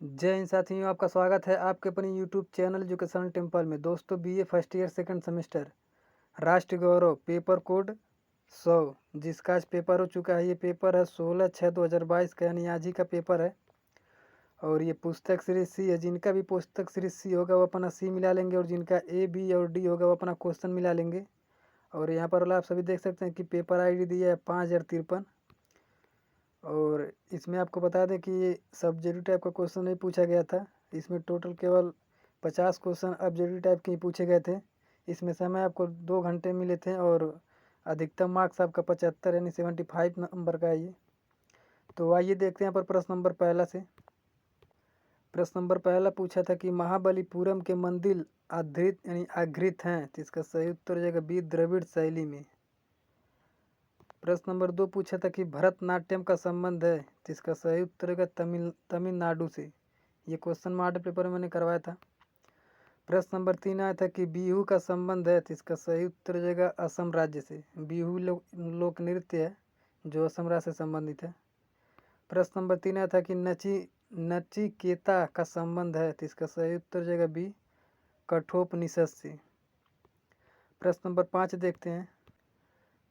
जय हिंद साथियों, आपका स्वागत है आपके अपने यूट्यूब चैनल एजुकेशन टेम्पल में। दोस्तों, BA first year second semester राष्ट्र गौरव पेपर कोड 100 जिसका आज पेपर हो चुका है। ये पेपर है 16/6/2022 का, यानी आज ही का पेपर है। और ये पुस्तक सीरीज सी है। जिनका भी पुस्तक सीरीज सी होगा वो अपना सी मिला लेंगे, और जिनका ए बी और डी होगा वो अपना क्वेश्चन मिला लेंगे। और यहाँ पर आप सभी देख सकते हैं कि पेपर ID दिया है 5053। और इसमें आपको बता दें कि ये सब्जेक्टिव टाइप का क्वेश्चन नहीं पूछा गया था। इसमें टोटल केवल 50 क्वेश्चन ऑब्जेक्टिव टाइप के ही पूछे गए थे। इसमें समय आपको 2 घंटे मिले थे, और अधिकतम मार्क्स आपका 75 यानी 75 नंबर का है ये। तो आइए देखते हैं यहाँ पर प्रश्न नंबर पहला से। प्रश्न नंबर पहला पूछा था कि महाबलीपुरम के मंदिर आधृत यानी आघृत हैं, तो इसका सही उत्तर हो जाएगा बी, द्रविड़ शैली में। प्रश्न नंबर 2 पूछा था कि भरतनाट्यम का संबंध है, तो इसका सही उत्तर होगा तमिलनाडु से। ये क्वेश्चन मॉडल पेपर में मैंने करवाया था। प्रश्न नंबर 3 आया था कि बिहू का संबंध है, तो इसका सही उत्तर हो जाएगा असम राज्य से। बिहू लोक नृत्य है जो असम राज्य से संबंधित है। प्रश्न नंबर 3 आया था कि नचिकेता का संबंध है, तो इसका सही उत्तर हो जाएगा बी, कठोपनिषद से। प्रश्न नंबर 5 देखते हैं।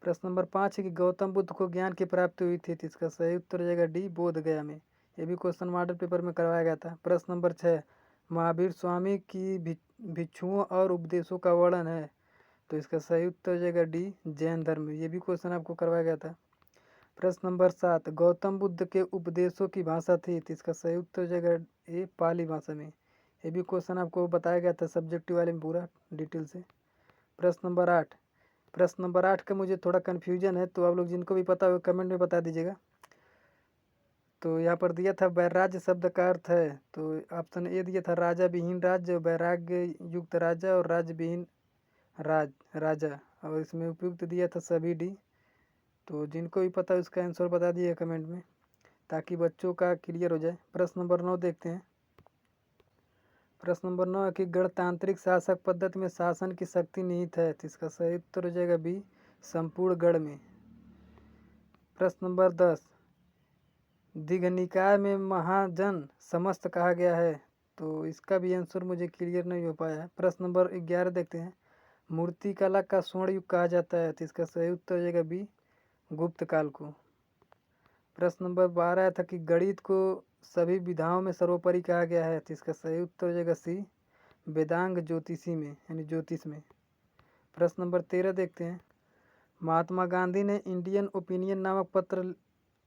प्रश्न नंबर 5 है कि गौतम बुद्ध को ज्ञान की प्राप्ति हुई थी, तो इसका सही उत्तर हो जाएगा डी, बोध गया में। ये भी क्वेश्चन मॉडल पेपर में करवाया गया था। प्रश्न नंबर 6 महावीर स्वामी की भिक्षुओं और उपदेशों का वर्णन है, तो इसका सही उत्तर हो जाएगा डी, जैन धर्म। ये भी क्वेश्चन आपको करवाया गया था। प्रश्न नंबर 7 गौतम बुद्ध के उपदेशों की भाषा थी, तो इसका सही उत्तर हो जाएगा ए, पाली भाषा में। ये भी क्वेश्चन आपको बताया गया था सब्जेक्टिव वाले में पूरा डिटेल से। प्रश्न नंबर 8 का मुझे थोड़ा कन्फ्यूजन है, तो आप लोग जिनको भी पता हो कमेंट में बता दीजिएगा। तो यहाँ पर दिया था वैराग्य शब्द का अर्थ है, तो ऑप्शन ए दिया था राजा विहीन राज्य, वैराग्य युक्त राजा, और राज्य विहीन राजा। और इसमें उपयुक्त दिया था सभी डी। तो जिनको भी पता है उसका आंसर बता दिए कमेंट में, ताकि बच्चों का क्लियर हो जाए। प्रश्न नंबर 9 देखते हैं। प्रश्न नंबर 9 है कि गणतांत्रिक शासक पद्धति में शासन की शक्ति निहित है, तो इसका सही उत्तर हो जाएगा बी, संपूर्ण गण में। प्रश्न नंबर 10 दीघनिकाय में महाजन समस्त कहा गया है, तो इसका भी आंसर मुझे क्लियर नहीं हो पाया है। प्रश्न नंबर 11 देखते हैं। मूर्ति कला का स्वर्ण युग कहा जाता है, तो इसका सही उत्तर हो जाएगा बी, गुप्त काल को। प्रश्न नंबर 12 था कि गणित को सभी विधाओं में सर्वोपरि कहा गया है, तो इसका सही उत्तर हो जाएगा सी, वेदांग ज्योतिषी में यानी ज्योतिष में। प्रश्न नंबर 13 देखते हैं। महात्मा गांधी ने इंडियन ओपिनियन नामक पत्र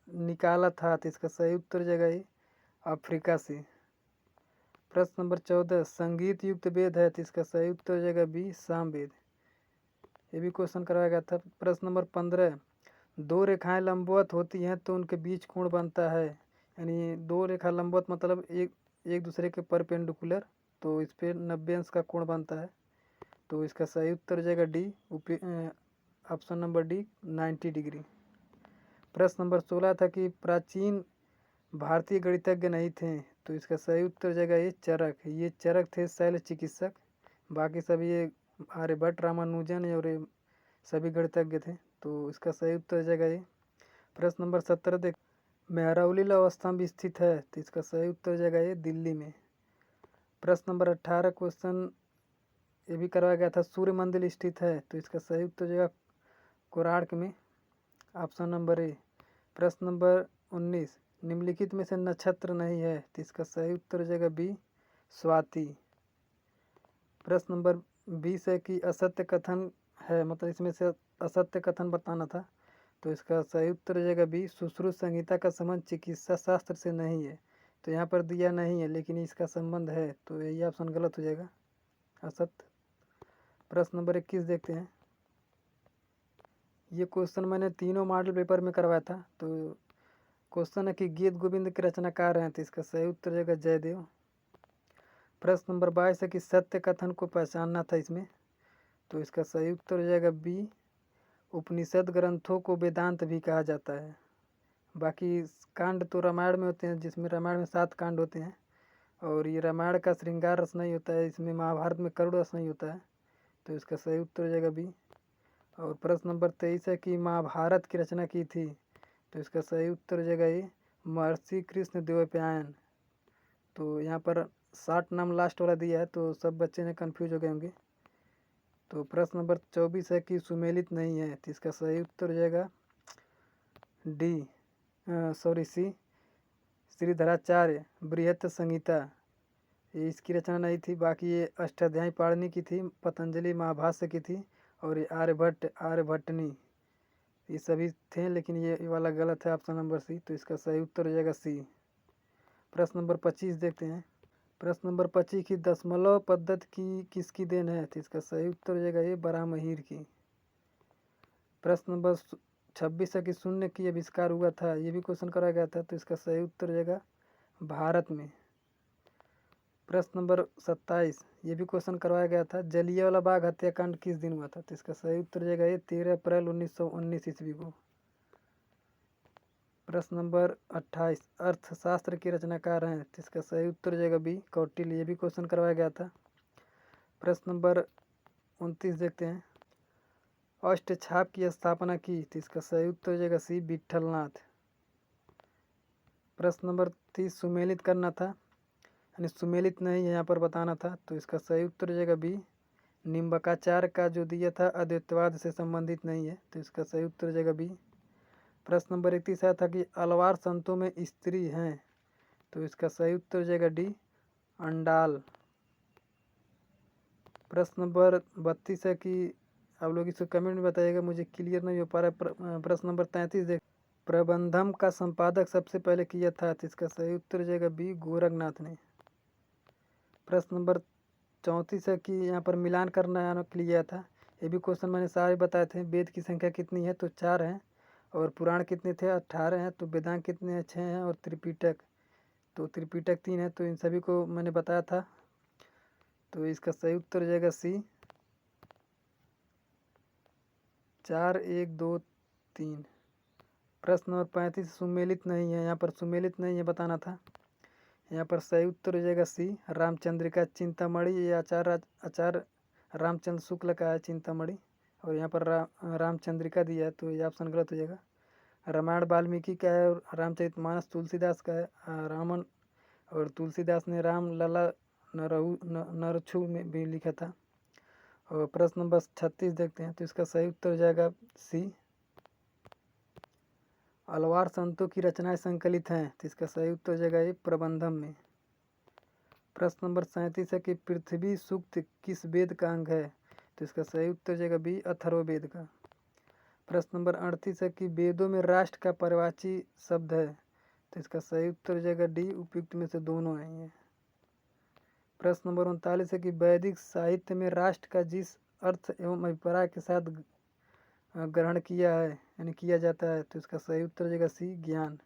निकाला था, तो इसका सही उत्तर हो जाएगा ये, अफ्रीका से। प्रश्न नंबर 14 संगीत युक्त वेद है, तो इसका सही उत्तर हो जाएगा बी, सामवेद। ये भी क्वेश्चन करवाया गया था। प्रश्न नंबर 15 दो रेखाएं लंबवत होती हैं तो उनके बीच कोण बनता है, यानी दो रेखा लंबवत मतलब एक दूसरे के परपेंडिकुलर, तो इस पर 90 अंश का कोण बनता है। तो इसका सही उत्तर हो जाएगा D, option number D, 90 degree. प्रश्न नंबर 16 था कि प्राचीन भारतीय गणितज्ञ नहीं थे, तो इसका सही उत्तर हो जाएगा ये, चरक। ये चरक थे शैल चिकित्सक। बाकी सभी ये आर्यभट्ट, रामानुजन और ये सभी गणितज्ञ थे, तो इसका सही उत्तर हो जाएगा ये। प्रश्न नंबर 17 देख मेहरौली लौह स्तंभ स्थित है, तो इसका सही उत्तर हो जाएगा ये, दिल्ली में। प्रश्न नंबर 18 क्वेश्चन ये भी करवाया गया था, सूर्य मंदिर स्थित है, तो इसका सही उत्तर हो जाएगा कोणार्क में, ऑप्शन नंबर ए। प्रश्न नंबर 19 निम्नलिखित में से नक्षत्र नहीं है, तो इसका सही उत्तर हो जाएगा बी, स्वाति। प्रश्न नंबर 20 है कि असत्य कथन है, मतलब इसमें से असत्य कथन बताना था, तो इसका सही उत्तर हो जाएगा बी, सुश्रुत संहिता का संबंध चिकित्सा शास्त्र से नहीं है। तो यहाँ पर दिया नहीं है लेकिन इसका संबंध है, तो यही ऑप्शन गलत हो जाएगा, असत्य। प्रश्न नंबर 21 देखते हैं। ये क्वेश्चन मैंने तीनों मॉडल पेपर में करवाया था। तो क्वेश्चन है कि गीत गोविंद के रचनाकार हैं, तो इसका सही उत्तर हो जाएगा जयदेव। प्रश्न नंबर 22 है कि सत्य कथन को पहचानना था इसमें, तो इसका सही उत्तर हो जाएगा बी, उपनिषद ग्रंथों को वेदांत भी कहा जाता है। बाकी कांड तो रामायण में होते हैं, जिसमें रामायण में 7 कांड होते हैं, और ये रामायण का श्रृंगार रस नहीं होता है, इसमें महाभारत में करुण रस नहीं होता है, तो इसका सही उत्तर हो जाएगा बी। और प्रश्न नंबर 23 है कि महाभारत की रचना की थी, तो इसका सही उत्तर हो जाएगा ये, महर्षि कृष्ण द्वैपायन। तो यहाँ पर 60 नाम लास्ट वाला दिया है, तो सब बच्चे ने कन्फ्यूज हो गए होंगे। तो प्रश्न नंबर 24 है कि सुमेलित नहीं है, तो इसका सही उत्तर हो जाएगा सी, श्रीधराचार्य बृहत संहिता। ये इसकी रचना नहीं थी, बाकी ये अष्टाध्यायी पाणिनि की थी, पतंजलि महाभाष्य की थी, और ये आर्यभट्टनी, ये सभी थे, लेकिन ये वाला गलत है, ऑप्शन नंबर सी। तो इसका सही उत्तर हो जाएगा सी। प्रश्न नंबर 25 देखते हैं। प्रश्न नंबर 25 की दशमलव पद्धति की किसकी देन है, तो इसका सही उत्तर हो जाएगा ये बराहमहीर की। प्रश्न नंबर 26 है कि शून्य की आविष्कार हुआ था, ये भी क्वेश्चन कराया गया था, तो इसका सही उत्तर हो जाएगा भारत में। प्रश्न नंबर 27, ये भी क्वेश्चन करवाया गया था, जलियांवाला बाग हत्याकांड किस दिन हुआ था, तो इसका सही उत्तर हो जाएगा ये 13 अप्रैल 1919 ईस्वी को। प्रश्न नंबर 28, अर्थशास्त्र के रचनाकार हैं, तो इसका सही उत्तर हो जाएगा बी कौटिल्य, ये भी क्वेश्चन करवाया गया था। प्रश्न नंबर 29 देखते हैं, अष्टछाप की स्थापना की, तो इसका सही उत्तर हो जाएगा सी विठलनाथ। प्रश्न नंबर 30, सुमेलित करना था, यानी सुमेलित नहीं है यहाँ पर बताना था, तो इसका सही उत्तर हो जाएगा बी निम्बकाचार का जो दिया था अद्वैतवाद से संबंधित नहीं है, तो इसका सही उत्तर हो जाएगा बी। प्रश्न नंबर 31 आया था कि अलवार संतों में स्त्री हैं, तो इसका सही उत्तर हो जाएगा डी अंडाल। प्रश्न नंबर 32 है कि आप लोग इसको कमेंट में बताइएगा, मुझे क्लियर नहीं हो पा रहा है। प्रश्न नंबर 33 देख, प्रबंधम का संपादक सबसे पहले किया था, तो इसका सही उत्तर हो जाएगा बी गोरखनाथ ने। प्रश्न नंबर 34 है कि यहाँ पर मिलान करना के लिए था, ये भी क्वेश्चन मैंने सारे बताए थे। वेद की संख्या कितनी है, तो 4 हैं, और पुराण कितने थे, 18 हैं, तो वेदांग कितने हैं, 6 हैं, और त्रिपिटक, तो त्रिपिटक 3 है, तो इन सभी को मैंने बताया था, तो इसका सही उत्तर हो जाएगा सी 4 1 2 3। प्रश्न नंबर 35, सुमेलित नहीं है, यहाँ पर सुमेलित नहीं है बताना था, यहाँ पर सही उत्तर हो जाएगा सी रामचंद्रिका चिंतामणि, ये आचार्य रामचंद्र शुक्ल का है चिंतामणि, और यहाँ पर रामचंद्रिका दिया है, तो ये ऑप्शन गलत हो जाएगा। रामायण वाल्मीकि का है, और रामचरितमानस तुलसीदास का है, रामन और तुलसीदास ने राम लला नरछू में भी लिखा था। और प्रश्न नंबर 36 देखते हैं, तो इसका सही उत्तर हो जाएगा सी अलवार संतों की रचनाएं संकलित हैं, तो इसका सही उत्तर हो जाएगा ये प्रबंधम में। प्रश्न नंबर 37 है कि पृथ्वी सूक्त किस वेद का अंग है, तो इसका सही उत्तर हो जाएगा बी अथर्ववेद का। प्रश्न नंबर 38 है कि वेदों में राष्ट्र का पर्यायवाची शब्द है, तो इसका सही उत्तर हो जाएगा डी उपयुक्त में से दोनों नहीं है। प्रश्न नंबर 39 है कि वैदिक साहित्य में राष्ट्र का जिस अर्थ एवं अभिप्राय के साथ ग्रहण किया है, यानी किया जाता है, तो इसका सही उत्तर हो जाएगा सी ज्ञान।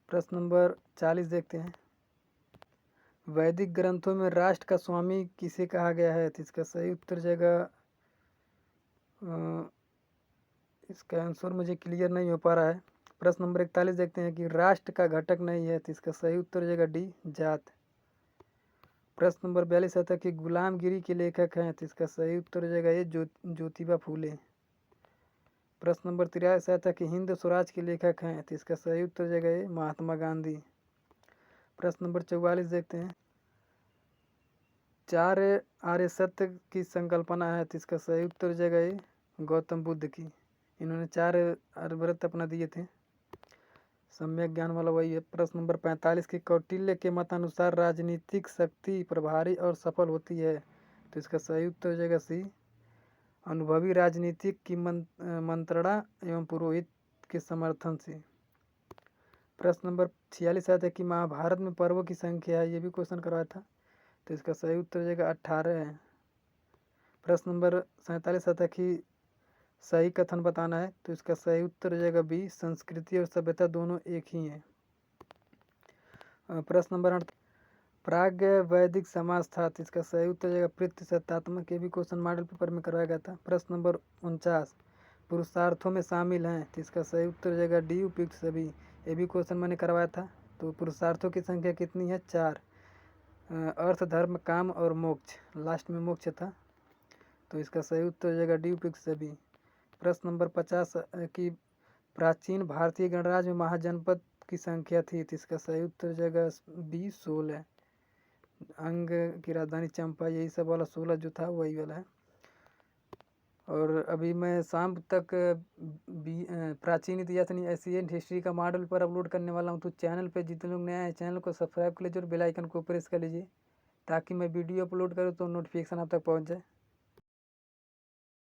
प्रश्न नंबर 40 देखते हैं, वैदिक ग्रंथों में राष्ट्र का स्वामी किसे कहा गया है, तो इसका सही उत्तर जाएगा, इसका आंसर मुझे क्लियर नहीं हो पा रहा है। प्रश्न नंबर 41 देखते हैं कि राष्ट्र का घटक नहीं है, तो इसका सही उत्तर हो जाएगा डी जात। प्रश्न नंबर 42 आता है कि गुलामगिरी के लेखक हैं, तो इसका सही उत्तर हो जाएगा ये ज्योतिबा फूले। प्रश्न नंबर 83 आता है कि हिंद स्वराज के लेखक हैं, तो इसका सही उत्तर हो जाएगा ये महात्मा गांधी। प्रश्न नंबर 44 देखते हैं, 4 आर्य सत्य की संकल्पना है, तो इसका सही उत्तर हो जाएगा ये गौतम बुद्ध की, इन्होंने 4 व्रत अपना दिए थे, सम्यक ज्ञान वाला वही है। प्रश्न नंबर 45 की कौटिल्य के मतानुसार राजनीतिक शक्ति प्रभारी और सफल होती है, तो इसका सही उत्तर हो जाएगा सी अनुभवी राजनीतिक की मंत्रणा एवं पुरोहित के समर्थन से। प्रश्न नंबर 46 आता है कि महाभारत में पर्वों की संख्या है, ये भी क्वेश्चन करवाया था, तो इसका सही उत्तर हो जाएगा 18 है। प्रश्न नंबर 47 आता है कि सही कथन बताना है, तो इसका सही उत्तर हो जाएगा बी संस्कृति और सभ्यता दोनों एक ही हैं। प्रश्न नंबर 8, प्राग्ञ वैदिक समाज था, तो इसका सही उत्तर हो जाएगा प्रतिशतात्मक, ये भी क्वेश्चन मॉडल पेपर में करवाया गया था। प्रश्न नंबर 49, पुरुषार्थों में शामिल हैं, तो इसका सही उत्तर हो जाएगा डी उपयुक्त सभी, ये भी क्वेश्चन मैंने करवाया था। तो पुरुषार्थों की संख्या कितनी है, 4, अर्थ धर्म काम और मोक्ष, लास्ट में मोक्ष था, तो इसका सही उत्तर हो जाएगा डी उपयुक्त सभी। प्रश्न नंबर 50 की प्राचीन भारतीय गणराज्य में महाजनपद की संख्या थी, तो इसका सही उत्तर हो जाएगा बी 16। अंग की राजधानी चंपा, यही सब वाला 16 जो था वही वाला है। और अभी मैं शाम तक प्राचीन इतिहास यानी एशियन हिस्ट्री का मॉडल पर अपलोड करने वाला हूँ। तो चैनल पे जितने लोग नए हैं चैनल को सब्सक्राइब कर लीजिए और बेल आइकन को प्रेस कर लीजिए, ताकि मैं वीडियो अपलोड करूँ तो नोटिफिकेशन आप तक पहुँच जाए।